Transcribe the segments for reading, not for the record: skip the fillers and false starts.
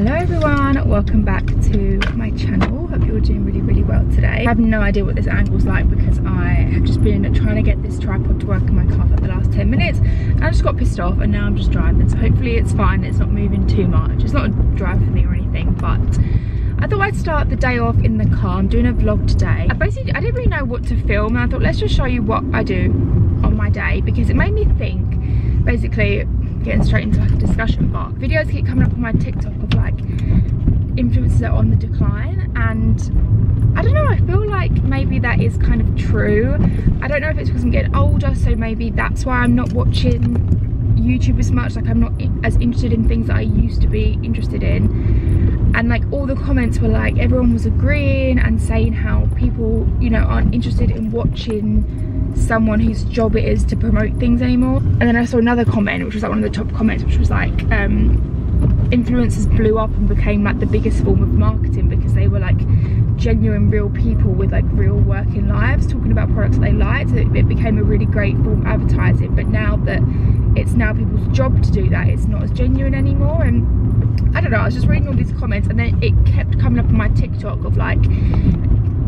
Hello everyone, welcome back to my channel. Hope you're doing really well today. I have no idea what this angle's like because I have just been trying to get this tripod to work in my car for the last 10 minutes and I just got pissed off and now I'm just driving, so hopefully it's fine, it's not moving too much. It's not a drive for me or anything, but I thought I'd start the day off in the car. I'm doing a vlog today. I didn't really know what to film and I thought let's just show you what I do on my day because it made me think, basically getting straight into like a discussion, but videos keep coming up on my TikTok of like influencers that are on the decline, and I don't know, I feel like maybe that is kind of true. I don't know if it's because I'm getting older, so maybe that's why I'm not watching YouTube as much, like I'm not as interested in things that I used to be interested in. And like all the comments were like, everyone was agreeing and saying how people, you know, aren't interested in watching someone whose job it is to promote things anymore. And then I saw another comment which was like one of the top comments, which was like influencers blew up and became like the biggest form of marketing because they were like genuine real people with like real working lives talking about products they liked. So it became a really great form of advertising, but now that it's now people's job to do that, it's not as genuine anymore. And I don't know, I was just reading all these comments and then it kept coming up on my TikTok of like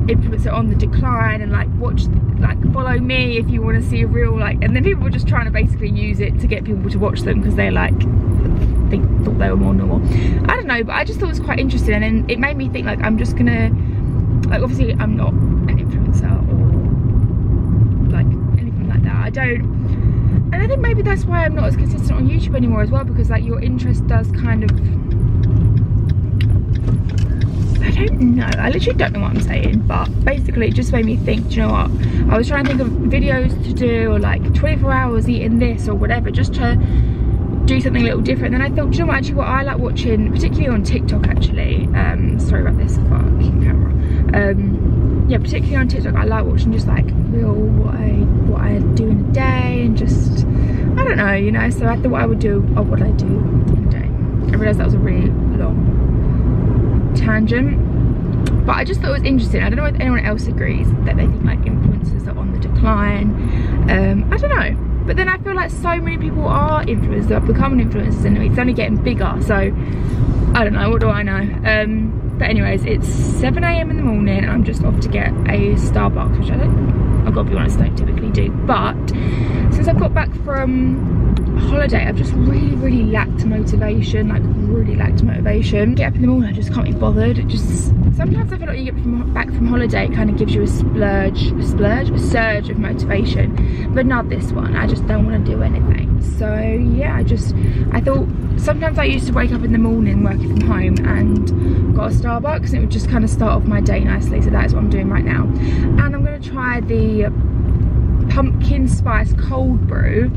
influencer on the decline and like watch, like follow me if you want to see a real, like, and then people were just trying to basically use it to get people to watch them because they're like, they thought they were more normal. I don't know, but I just thought it was quite interesting, and then it made me think like I'm just gonna, like, obviously I'm not an influencer or like anything like that, I don't, and I think maybe that's why I'm not as consistent on YouTube anymore as well, because like your interest does kind of, I don't know, I literally don't know what I'm saying, but basically it just made me think, do you know what, I was trying to think of videos to do, or like 24 hours eating this or whatever, just to do something a little different. And then I thought, do you know what, actually what I like watching, particularly on TikTok actually, sorry about this fucking camera, yeah, particularly on TikTok I like watching just like real what I do in a day, and just, I don't know, you know, so I thought I would do what I do in a day. I realised that was a really long tangent, but I just thought it was interesting. I don't know if anyone else agrees that they think like influencers are on the decline. I don't know, but then I feel like so many people are influencers, are becoming influencers, and it's only getting bigger, so I don't know, what do I know. But anyways, it's 7 AM in the morning and I'm just off to get a Starbucks, which I've got to be honest, I don't typically do, but since I've got back from holiday I've just really lacked motivation, like really lacked motivation. Get up in the morning, I just can't be bothered. It just, sometimes I feel like you get back from holiday, it kind of gives you a surge of motivation, but not this one. I just don't want to do anything. So yeah, I thought, sometimes I used to wake up in the morning working from home and got a Starbucks and it would just kind of start off my day nicely, so that is what I'm doing right now. And I'm going to try the pumpkin spice cold brew.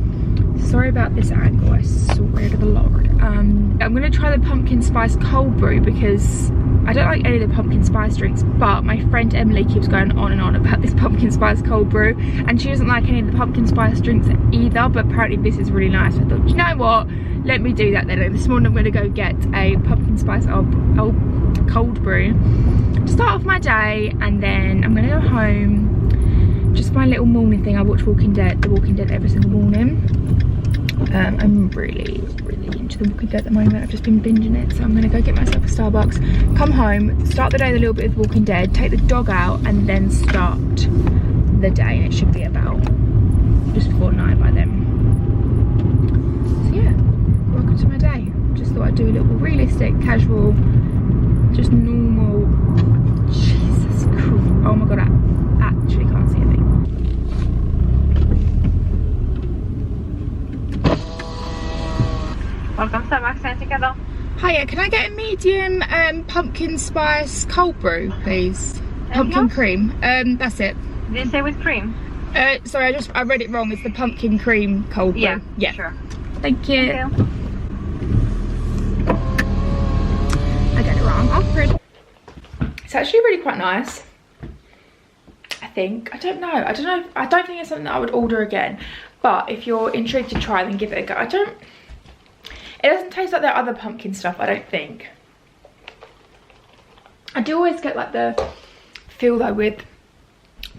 Sorry about this angle, I swear to the Lord. I'm going to try the pumpkin spice cold brew because I don't like any of the pumpkin spice drinks, but my friend Emily keeps going on and on about this pumpkin spice cold brew, and she doesn't like any of the pumpkin spice drinks either, but apparently this is really nice. I thought, you know what, let me do that then. And this morning I'm going to go get a pumpkin spice cold brew to start off my day, and then I'm going to go home, just my little morning thing. I watch The Walking Dead every single morning. I'm really into The Walking Dead at the moment. I've just been binging it, so I'm gonna go get myself a Starbucks, come home, start the day with a little bit of The Walking Dead, take the dog out, and then start the day, and it should be about just before 9 by then. So yeah, welcome to my day. Just thought I'd do a little realistic, casual, just normal. Jesus Christ, oh my god, I actually can't see a thing. Welcome to Starbucks, together. Hiya, can I get a medium pumpkin spice cold brew, please? Pumpkin cream. That's it. Did you say with cream? Sorry, I read it wrong. It's the pumpkin cream cold brew. Yeah, sure. Thank you. Thank you. I got it wrong. Awkward. It's actually really quite nice, I think. I don't know. I don't think it's something that I would order again. But if you're intrigued to try, then give it a go. It doesn't taste like their other pumpkin stuff, I don't think. I do always get like the feel though with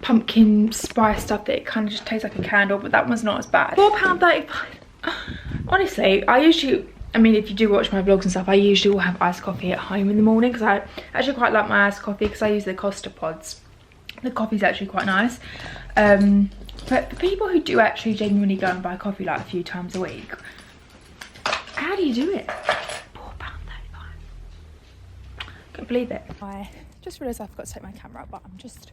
pumpkin spice stuff that it kind of just tastes like a candle, but that one's not as bad. £4.35. Honestly, I usually I mean, if you do watch my vlogs and stuff, I usually will have iced coffee at home in the morning because I actually quite like my iced coffee because I use the Costa pods. The coffee's actually quite nice. But for people who do actually genuinely go and buy coffee like a few times a week, how do you do it? £4.35. Can't believe it. I just realised I forgot to take my camera, but I'm just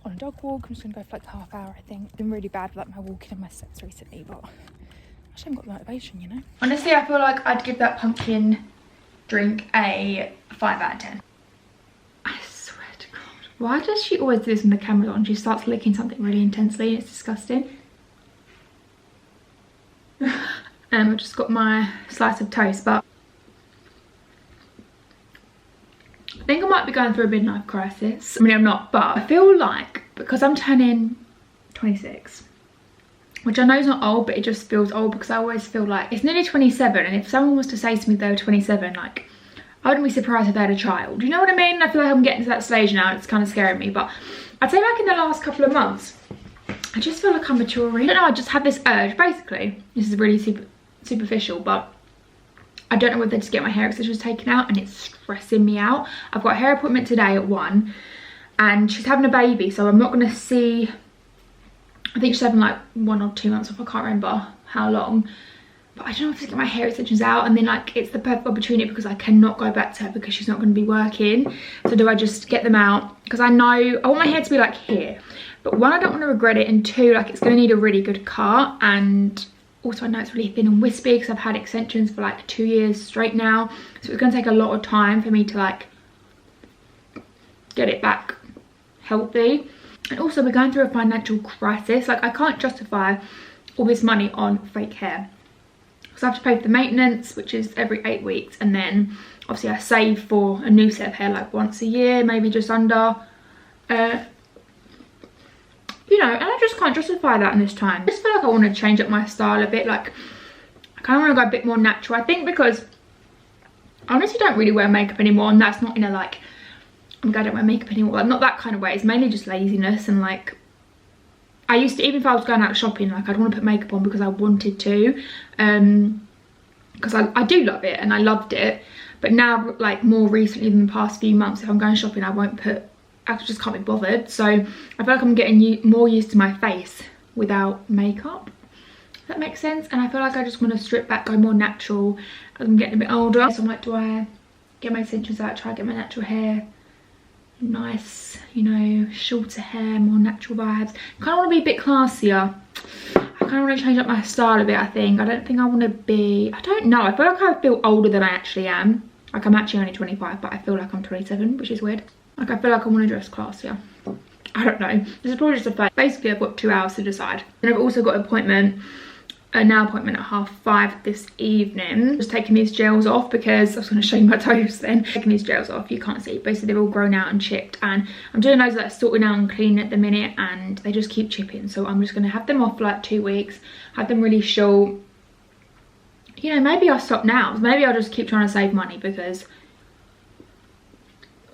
on a dog walk. I'm just gonna go for like half hour, I think. Been really bad with like my walking and my steps recently, but I just haven't got the motivation, you know. Honestly, I feel like I'd give that pumpkin drink a 5 out of 10. I swear to God. Why does she always do this when the camera's on? She starts licking something really intensely. It's disgusting. I've just got my slice of toast, but I think I might be going through a midlife crisis. I mean, I'm not, but I feel like because I'm turning 26, which I know is not old, but it just feels old because I always feel like it's nearly 27, and if someone was to say to me they were 27, like, I wouldn't be surprised if they had a child. You know what I mean? I feel like I'm getting to that stage now. It's kind of scaring me, but I'd say like in the last couple of months, I just feel like I'm maturing. I don't know, I just had this urge. Basically, this is really superficial, but I don't know whether to get my hair extensions taken out, and it's stressing me out. I've got a hair appointment today at 1, and she's having a baby, so I'm not going to see, I think she's having like 1 or 2 months off, I can't remember how long. But I don't know if to get my hair extensions out, and then like it's the perfect opportunity because I cannot go back to her because she's not going to be working. So do I just get them out? Because I know I want my hair to be like here, but 1, I don't want to regret it, and 2, like it's going to need a really good cut, and also I know it's really thin and wispy because I've had extensions for like 2 years straight now, so it's going to take a lot of time for me to like get it back healthy. And also we're going through a financial crisis. Like I can't justify all this money on fake hair because I have to pay for the maintenance, which is every 8 weeks, and then obviously I save for a new set of hair like once a year, maybe just under, you know, and I just can't justify that in this time. I just feel like I want to change up my style a bit. Like I kind of want to go a bit more natural, I think, because I honestly don't really wear makeup anymore, and that's not in a like, I'm glad I don't wear makeup anymore, like, not that kind of way. It's mainly just laziness, and like I used to, even if I was going out shopping, like I'd want to put makeup on because I wanted to, because I do love it and I loved it, but now like more recently than the past few months, if I'm going shopping I won't put, I just can't be bothered. So I feel like I'm getting more used to my face without makeup, if that makes sense. And I feel like I just want to strip back, go more natural as I'm getting a bit older. So I'm like, do I get my extensions out, try to get my natural hair nice, you know, shorter hair, more natural vibes. I kind of want to be a bit classier. I kind of want to change up my style a bit, I think. I don't think I want to be, I don't know, I feel like I feel older than I actually am. Like I'm actually only 25, but I feel like I'm 27, which is weird. Like I feel like I want to dress classier. I don't know, this is probably just a fact. Basically I've got 2 hours to decide. And I've also got an appointment, a nail appointment at 5:30 this evening. Just taking these gels off because I was going to show you my toes then. Taking these gels off, you can't see, basically they're all grown out and chipped, and I'm doing those like sorting out and cleaning at the minute, and they just keep chipping. So I'm just going to have them off for like 2 weeks, have them really short. You know, maybe I'll stop now. Maybe I'll just keep trying to save money because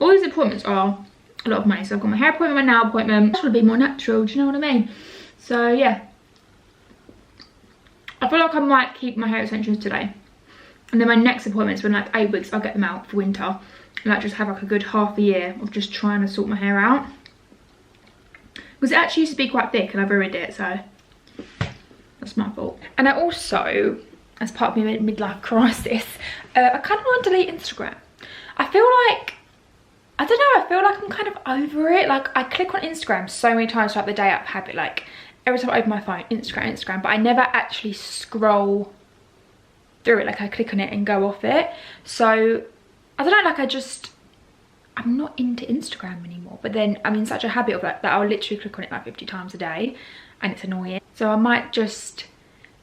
all these appointments are a lot of money. So I've got my hair appointment, my nail appointment. I just want to be more natural, do you know what I mean? So yeah, I feel like I might keep my hair extensions today, and then my next appointment's when like 8 weeks I'll get them out for winter, and like just have like a good half a year of just trying to sort my hair out, because it actually used to be quite thick and I've ruined it, so that's my fault. And I also, as part of my midlife crisis, I kind of want to delete Instagram. I feel like, I don't know, I feel like I'm kind of over it. Like I click on Instagram so many times throughout the day out of habit, like every time I open my phone, Instagram, but I never actually scroll through it. Like I click on it and go off it. So I don't know, like I'm not into Instagram anymore. But then I'm in such a habit of like that I'll literally click on it like 50 times a day, and it's annoying. So I might just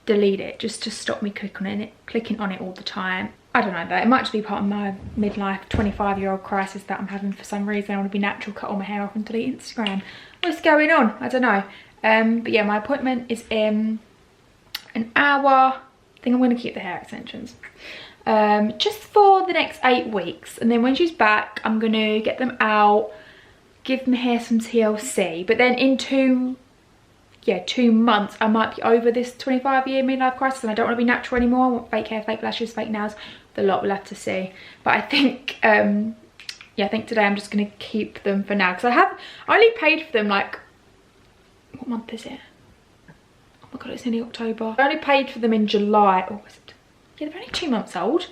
delete it just to stop me clicking on it all the time. I don't know though, it might just be part of my midlife 25-year-old crisis that I'm having for some reason. I want to be natural, cut all my hair off and delete Instagram. What's going on? I don't know. But yeah, my appointment is in an hour. I think I'm going to keep the hair extensions just for the next 8 weeks, and then when she's back I'm going to get them out, give my hair some TLC. But then in 2 yeah, 2 months, I might be over this 25-year midlife crisis and I don't want to be natural anymore. I want fake hair, fake lashes, fake nails. The lot, we'll have to see. But I think, yeah, I think today I'm just going to keep them for now. Because I only paid for them like, what month is it? Oh my god, it's nearly October. I only paid for them in July. Oh, was it? Yeah, they're only 2 months old.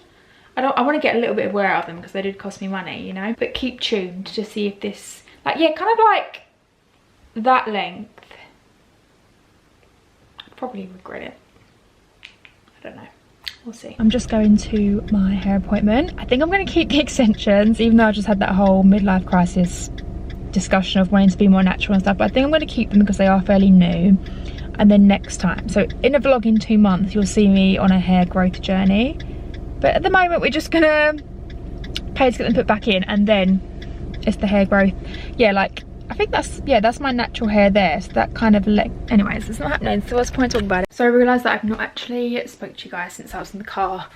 I want to get a little bit of wear out of them because they did cost me money, you know. But keep tuned to see if this, like, yeah, kind of like that length. I'd probably regret it. I don't know. We'll see. I'm just going to my hair appointment. I think I'm going to keep the extensions, even though I just had that whole midlife crisis discussion of wanting to be more natural and stuff. But I think I'm going to keep them because they are fairly new. And then next time, so in a vlog in 2 months, you'll see me on a hair growth journey. But at the moment, we're just gonna pay to get them put back in, and then it's the hair growth. Yeah, like, I think that's my natural hair there. So that kind of anyways, it's not happening. So what's the point talking about it? So I realised that I've not actually spoke to you guys since I was in the car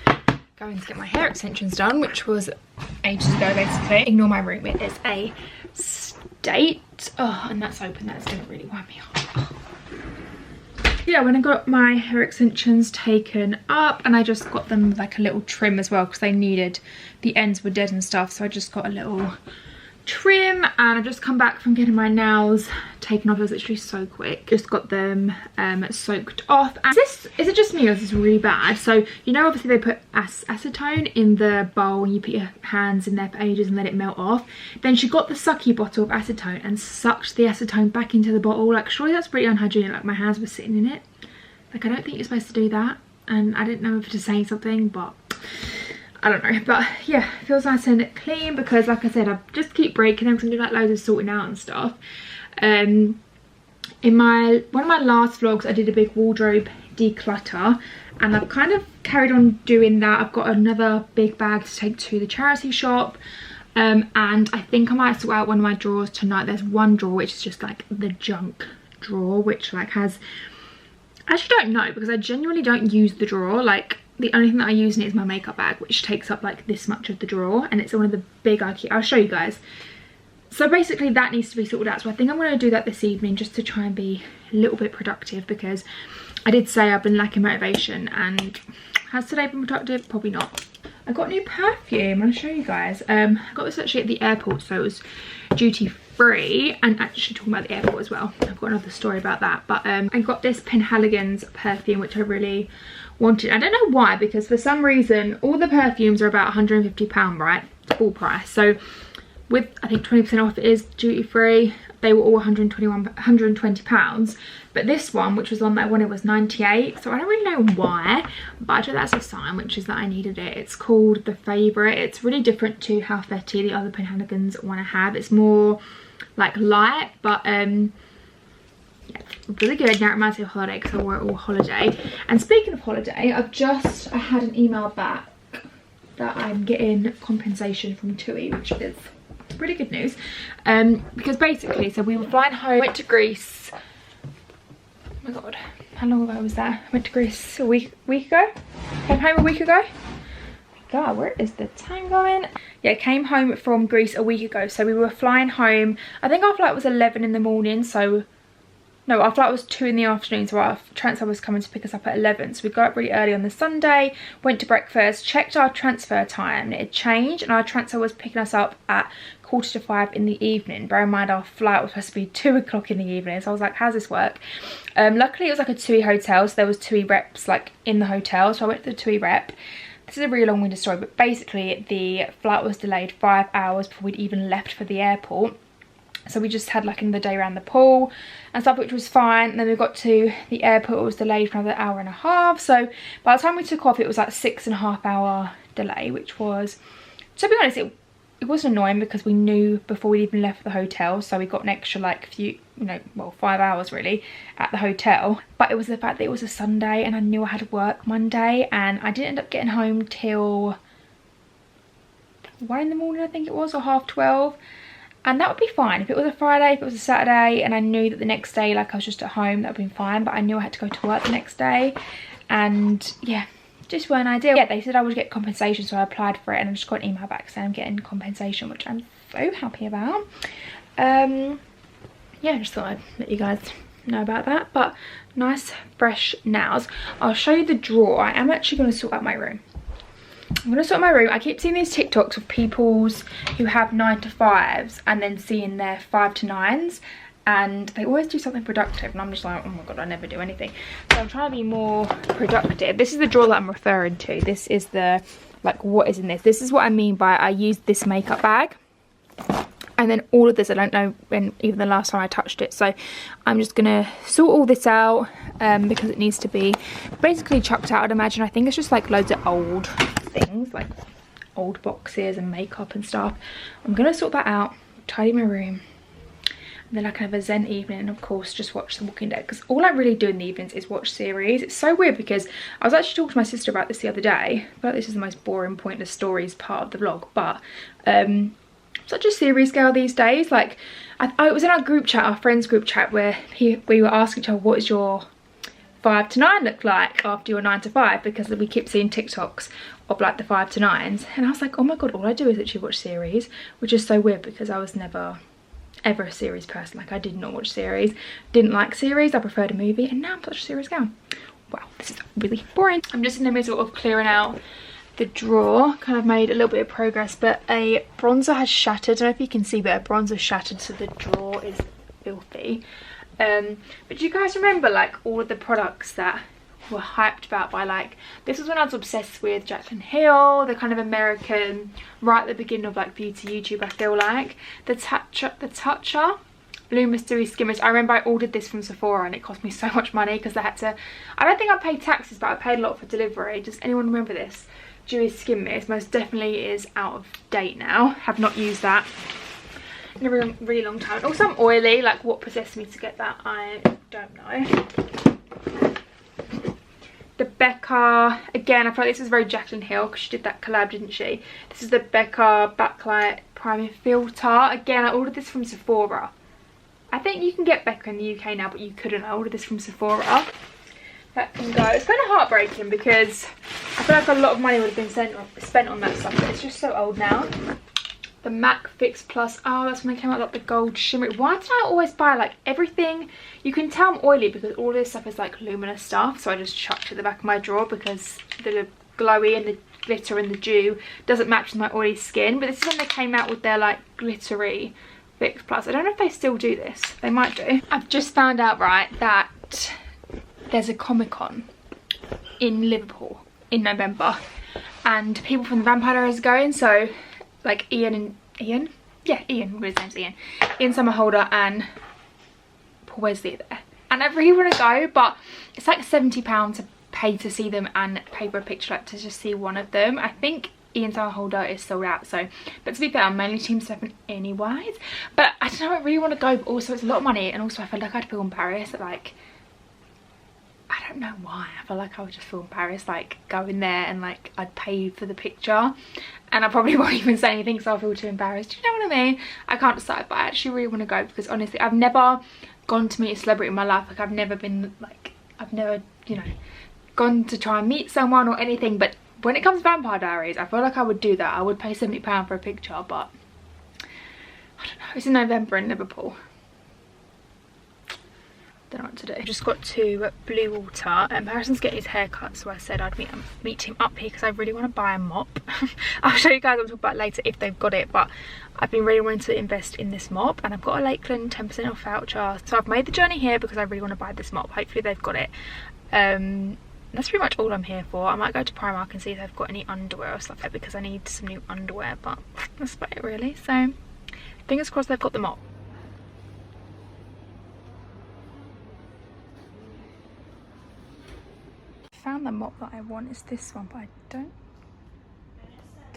going to get my hair extensions done, which was ages ago basically. Ignore my room, it is a state. Oh, and that's open, that's gonna really wind me up. Yeah, when I got my hair extensions taken up, and I just got them with like a little trim as well because they needed, the ends were dead and stuff, so I just got a little trim. And I've just come back from getting my nails taken off. It was literally so quick. Just got them soaked off. And is it just me or is this really bad? So, you know, obviously they put acetone in the bowl and you put your hands in there for ages and let it melt off. Then she got the sucky bottle of acetone and sucked the acetone back into the bottle. Like, surely that's pretty unhygienic. Like, my hands were sitting in it. Like, I don't think you're supposed to do that. And I didn't know if to say something, but I don't know. But yeah, it feels nice and clean because, like I said, I just keep breaking them because I'm doing like loads of sorting out and stuff. In one of my last vlogs, I did a big wardrobe declutter, and I've kind of carried on doing that. I've got another big bag to take to the charity shop, and I think I might sort out one of my drawers tonight. There's one drawer which is just like the junk drawer, which like has, I actually don't know because I genuinely don't use the drawer. Like, the only thing that I use in it is my makeup bag, which takes up like this much of the drawer, and it's one of the big IKEA. I'll show you guys. So basically that needs to be sorted out. So I think I'm going to do that this evening just to try and be a little bit productive, because I did say I've been lacking motivation, and has today been productive? Probably not. I got new perfume. I'll show you guys. I got this actually at the airport, so it was duty free. And actually talking about the airport as well, I've got another story about that. But I got this Penhaligon's perfume, which I really wanted. I don't know why, because for some reason all the perfumes are about £150, right? Full price. So with, I think 20% off, it is duty free. They were all £120, but this one, which was the one that I wanted, was 98. So I don't really know why, but I took that as a sign, which is that I needed it. It's called The Favourite. It's really different to how Fetty, the other Penhaligons, one I have. It's more like light, but yeah, really good. Now it reminds me of holiday because I wore it all holiday. And speaking of holiday, I had an email back that I'm getting compensation from TUI, which is really good news, because basically, so we were flying home, went to Greece. Oh my god, how long ago was that? I went to Greece a week ago, came home a week ago. God, where is the time going? Yeah, came home from Greece a week ago. So we were flying home, I think our flight was 11 in the morning, so no, our flight was 2 in the afternoon, so our transfer was coming to pick us up at 11. So we got up really early on the Sunday, went to breakfast, checked our transfer time, it had changed, and our transfer was picking us up at 4:45 in the evening. Bear in mind our flight was supposed to be 2 o'clock in the evening, so I was like, how's this work? Luckily it was like a TUI hotel, so there was TUI reps like in the hotel, so I went to the TUI rep. This is a really long-winded story, but basically the flight was delayed 5 hours before we'd even left for the airport. So we just had like another day around the pool and stuff, which was fine. And then we got to the airport, it was delayed for another hour and a half. So by the time we took off, it was like 6.5 hour delay, which was, to be honest, it was annoying because we knew before we even left the hotel. So we got an extra like few, 5 hours really at the hotel. But it was the fact that it was a Sunday and I knew I had work Monday, and I didn't end up getting home till 1 in the morning, I think it was, or 12:30. And that would be fine. If it was a Friday, if it was a Saturday, and I knew that the next day, like I was just at home, that would have been fine. But I knew I had to go to work the next day. And yeah, just weren't ideal. Yeah, they said I would get compensation, so I applied for it, and I just got an email back saying I'm getting compensation, which I'm so happy about. Yeah, I just thought I'd let you guys know about that. But nice fresh nails. I'll show you the drawer. I am actually going to sort out my room. I'm going to sort my room. I keep seeing these TikToks of people's who have 9 to 5s and then seeing their 5 to 9s, and they always do something productive, and I'm just like, oh my god, I never do anything. So I'm trying to be more productive. This is the drawer that I'm referring to. This is the, like, what is in this. This is what I mean by I used this makeup bag, and then all of this, I don't know when even the last time I touched it. So I'm just gonna sort all this out because it needs to be basically chucked out, I'd imagine. I think it's just like loads of old things, like old boxes and makeup and stuff. I'm gonna sort that out, tidy my room, and then I can have a zen evening, and of course just watch The Walking Dead, because all I really do in the evenings is watch series. It's so weird because I was actually talking to my sister about this the other day. I feel like this is the most boring, pointless stories part of the vlog, but I'm such a series girl these days. Like I was in our group chat, our friends group chat, where we were asking each other, what is your 5 to 9 look like after your 9 to 5, because we keep seeing TikToks of like the 5 to 9s, and I was like, oh my god, all I do is literally watch series, which is so weird because I was never ever a series person. Like I did not watch series, didn't like series, I preferred a movie, and now I'm such a series girl. Wow, this is really boring. I'm just in the middle of clearing out the drawer. Kind of made a little bit of progress, but a bronzer has shattered. I don't know if you can see, but a bronzer shattered, so the drawer is filthy. But do you guys remember like all of the products that were hyped about by, like, this was when I was obsessed with Jaclyn Hill, the kind of American, right at the beginning of like beauty YouTube, I feel like. The Toucher Blue Mystery Skimmers. I remember I ordered this from Sephora and it cost me so much money because I had to, I don't think I paid taxes, but I paid a lot for delivery. Does anyone remember this? Dewy Skin Mist most definitely is out of date now. Have not used that in a really long time. Also, I'm oily. Like, what possessed me to get that, I don't know. The Becca, again, I feel like this is very Jaclyn Hill because she did that collab, didn't she? This is the Becca Backlight Priming Filter. Again, I ordered this from Sephora. I think you can get Becca in the UK now, but you couldn't. I ordered this from Sephora. That can go. It's kind of heartbreaking because I feel like a lot of money would have been spent on that stuff, but it's just so old now. The MAC Fix Plus. Oh, that's when they came out like the gold shimmer. Why did I always buy like everything? You can tell I'm oily because all this stuff is like luminous stuff, so I just chucked it at the back of my drawer because the glowy and the glitter and the dew doesn't match with my oily skin. But this is when they came out with their like glittery Fix Plus. I don't know if they still do this. They might do. I've just found out, right, that there's a Comic-Con in Liverpool in November, and people from the Vampire Diaries are going, so like Ian, his name's Ian Somerhalder and Paul Wesley there, and I really want to go, but it's like £70 to pay to see them and pay for a picture, like to just see one of them. I think Ian Somerhalder is sold out, so, but to be fair, I'm mainly Team 7 anyways, but I don't know, I really want to go, but also it's a lot of money, and also I feel like I'd feel embarrassed that, like, I don't know why, I feel like I would just feel embarrassed like going there and like I'd pay for the picture and I probably won't even say anything, so I'll feel too embarrassed. Do you know what I mean? I can't decide, but I actually really want to go because honestly I've never gone to meet a celebrity in my life. Like I've never been like, I've never, you know, gone to try and meet someone or anything, but when it comes to Vampire Diaries, I feel like I would do that. I would pay £70 for a picture, but I don't know, it's in November in Liverpool. Don't know what to do. I've just got to Blue Water and Harrison's getting his hair cut, so I said I'd meet him up here because I really want to buy a mop. I'll show you guys, I'll talk about it later if they've got it, but I've been really wanting to invest in this mop and I've got a Lakeland 10% off voucher, so I've made the journey here because I really want to buy this mop. Hopefully they've got it. That's pretty much all I'm here for. I might go to Primark and see if they've got any underwear or stuff like that because I need some new underwear, but that's about it really. So fingers crossed they've got the mop. Found the mop that I want. Is this one, but I don't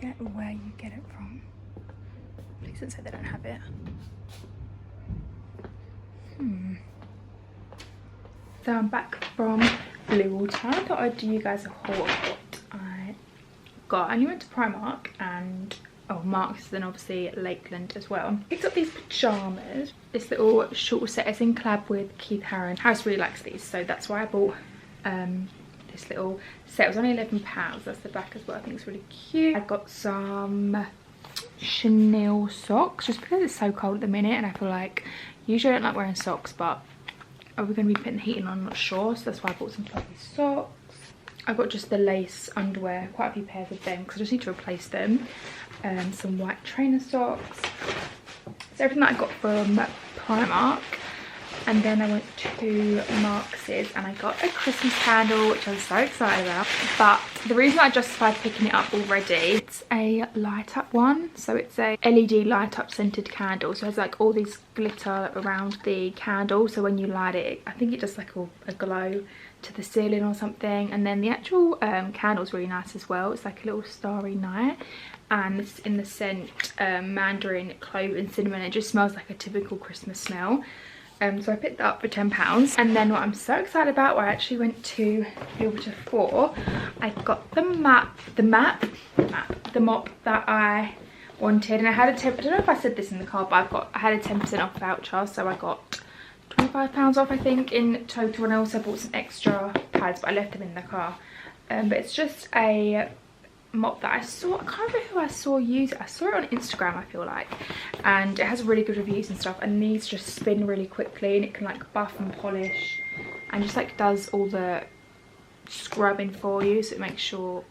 get where you get it from. Please don't say they don't have it. So I'm back from Blue Water. I thought I'd do you guys a haul of what I got. I only went to Primark and Marks, and obviously Lakeland as well. Picked up these pyjamas. This little short set is in collab with Keith Haring. Harris really likes these, so that's why I bought this little set. It was only £11. That's the back as well. I think it's really cute. I got some Chanel socks just because it's so cold at the minute and I feel like usually I don't like wearing socks, but we're going to be putting the heating on, I'm not sure, so that's why I bought some fluffy socks. I got just the lace underwear, quite a few pairs of them because I just need to replace them. Some white trainer socks. So everything that I got from Primark. And then I went to Marks's and I got a Christmas candle, which I was so excited about. But the reason I justified picking it up already, it's a light up one. So it's a LED light up scented candle. So it has like all these glitter around the candle. So when you light it, I think it does like a glow to the ceiling or something. And then the actual candle is really nice as well. It's like a little starry night. And it's in the scent mandarin, clove and cinnamon. It just smells like a typical Christmas smell. So I picked that up for £10. And then what I'm so excited about, where I actually went to Filter 4, I got the mop that I wanted. And I had a I don't know if I said this in the car, but I had a 10% off voucher, so I got £25 off I think in total. And I also bought some extra pads, but I left them in the car. But it's just a mop that I saw, I can't remember who I saw use it. I saw it on Instagram, I feel like, and it has really good reviews and stuff, and these just spin really quickly and it can like buff and polish and just like does all the scrubbing for you, so it makes sure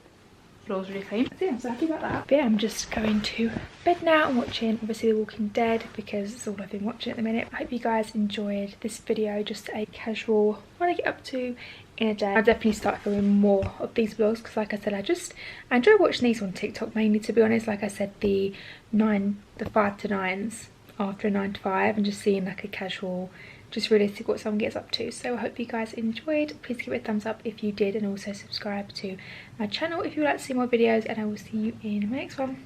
floor's really clean. So yeah, I'm so happy about that. But yeah, I'm just going to bed now and watching obviously The Walking Dead because it's all I've been watching at the minute. I hope you guys enjoyed this video, just a casual what I get up to in a day. I'll definitely start filming more of these vlogs because like I said, I enjoy watching these on TikTok mainly, to be honest. Like I said, the 5 to 9s after 9 to 5 and just seeing like a casual, just realistic what someone gets up to. So I hope you guys enjoyed. Please give it a thumbs up if you did, and also subscribe to my channel if you would like to see more videos, and I will see you in my next one.